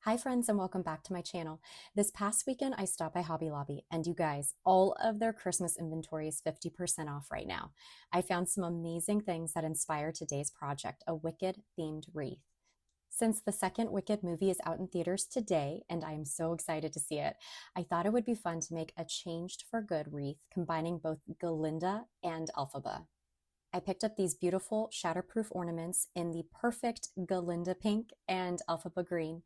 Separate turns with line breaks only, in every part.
Hi friends and welcome back to my channel. This past weekend I stopped by Hobby Lobby and you guys, all of their Christmas inventory is 50% off right now. I found some amazing things that inspire today's project, a Wicked themed wreath. Since the second Wicked movie is out in theaters today and I am so excited to see it, I thought it would be fun to make a changed for good wreath combining both Glinda and Elphaba. I picked up these beautiful Shatterproof ornaments in the perfect Glinda pink and Elphaba green.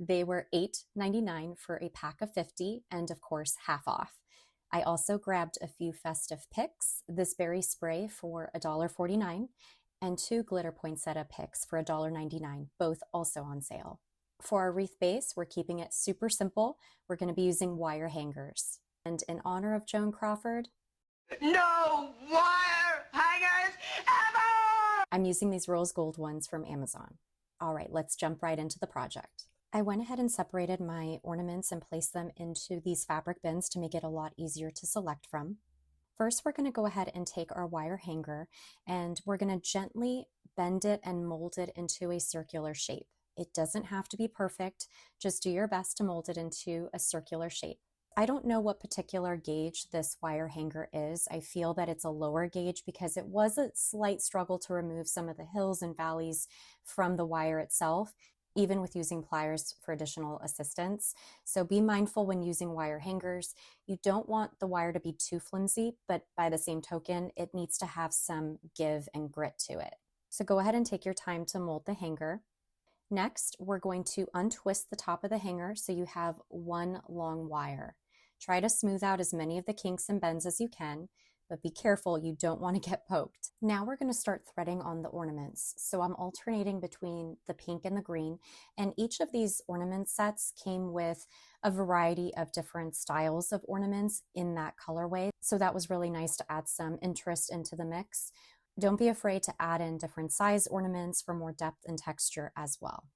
They were $8.99 for a pack of 50 and of course half off. I also grabbed a few festive picks, this berry spray for $1.49 and two glitter poinsettia picks for $1.99, both also on sale. For our wreath base, we're keeping it super simple. We're going to be using wire hangers. And in honor of Joan Crawford,
no wire hangers ever!
I'm using these rose gold ones from Amazon. All right, let's jump right into the project. I went ahead and separated my ornaments and placed them into these fabric bins to make it a lot easier to select from. First, we're going to go ahead and take our wire hanger and we're going to gently bend it and mold it into a circular shape. It doesn't have to be perfect, just do your best to mold it into a circular shape. I don't know what particular gauge this wire hanger is. I feel that it's a lower gauge because it was a slight struggle to remove some of the hills and valleys from the wire itself, even with using pliers for additional assistance. So be mindful when using wire hangers. You don't want the wire to be too flimsy, but by the same token, it needs to have some give and grit to it. So go ahead and take your time to mold the hanger. Next, we're going to untwist the top of the hanger so you have one long wire. Try to smooth out as many of the kinks and bends as you can, but be careful, you don't want to get poked. Now we're going to start threading on the ornaments. So I'm alternating between the pink and the green, and each of these ornament sets came with a variety of different styles of ornaments in that colorway. So that was really nice to add some interest into the mix. Don't be afraid to add in different size ornaments for more depth and texture as well.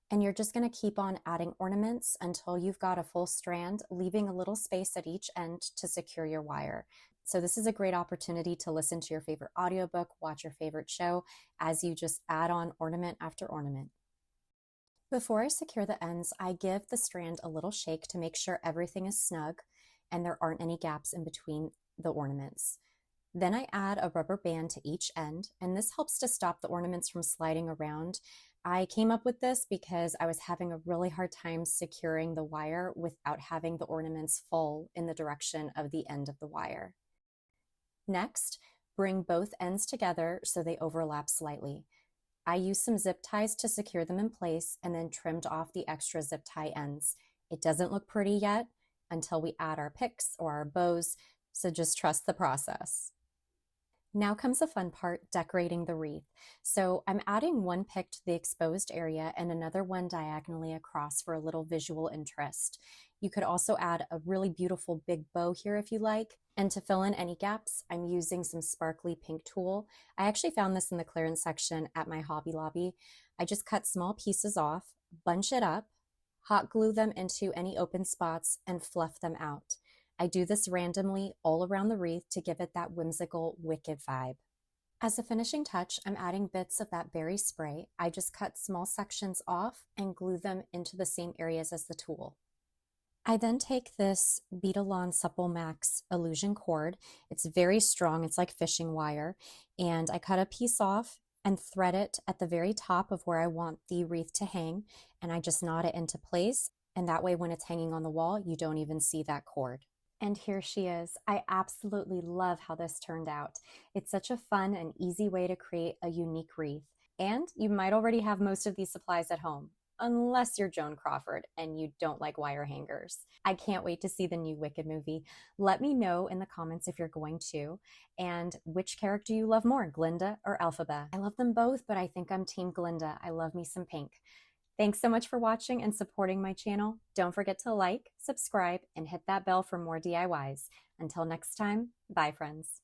And you're just going to keep on adding ornaments until you've got a full strand, leaving a little space at each end to secure your wire. So this is a great opportunity to listen to your favorite audiobook, watch your favorite show, as you just add on ornament after ornament. Before I secure the ends, I give the strand a little shake to make sure everything is snug and there aren't any gaps in between the ornaments. Then I add a rubber band to each end, and this helps to stop the ornaments from sliding around. I came up with this because I was having a really hard time securing the wire without having the ornaments fall in the direction of the end of the wire. Next, bring both ends together so they overlap slightly. I used some zip ties to secure them in place and then trimmed off the extra zip tie ends. It doesn't look pretty yet until we add our picks or our bows, so just trust the process. Now comes the fun part, decorating the wreath. So I'm adding one pick to the exposed area and another one diagonally across for a little visual interest. You could also add a really beautiful big bow here if you like. And to fill in any gaps, I'm using some sparkly pink tulle. I actually found this in the clearance section at my Hobby Lobby. I just cut small pieces off, bunch it up, hot glue them into any open spots, and fluff them out. I do this randomly all around the wreath to give it that whimsical, wicked vibe. As a finishing touch, I'm adding bits of that berry spray. I just cut small sections off and glue them into the same areas as the tulle. I then take this Beadalon Supple Max illusion cord. It's very strong, it's like fishing wire, and I cut a piece off and thread it at the very top of where I want the wreath to hang, and I just knot it into place, and that way when it's hanging on the wall, you don't even see that cord. And here she is. I absolutely love how this turned out. It's such a fun and easy way to create a unique wreath. And you might already have most of these supplies at home, unless you're Joan Crawford and you don't like wire hangers. I can't wait to see the new Wicked movie. Let me know in the comments if you're going to, and which character you love more, Glinda or Elphaba. I love them both, but I think I'm Team Glinda. I love me some pink. Thanks so much for watching and supporting my channel. Don't forget to like, subscribe, and hit that bell for more DIYs. Until next time, bye friends.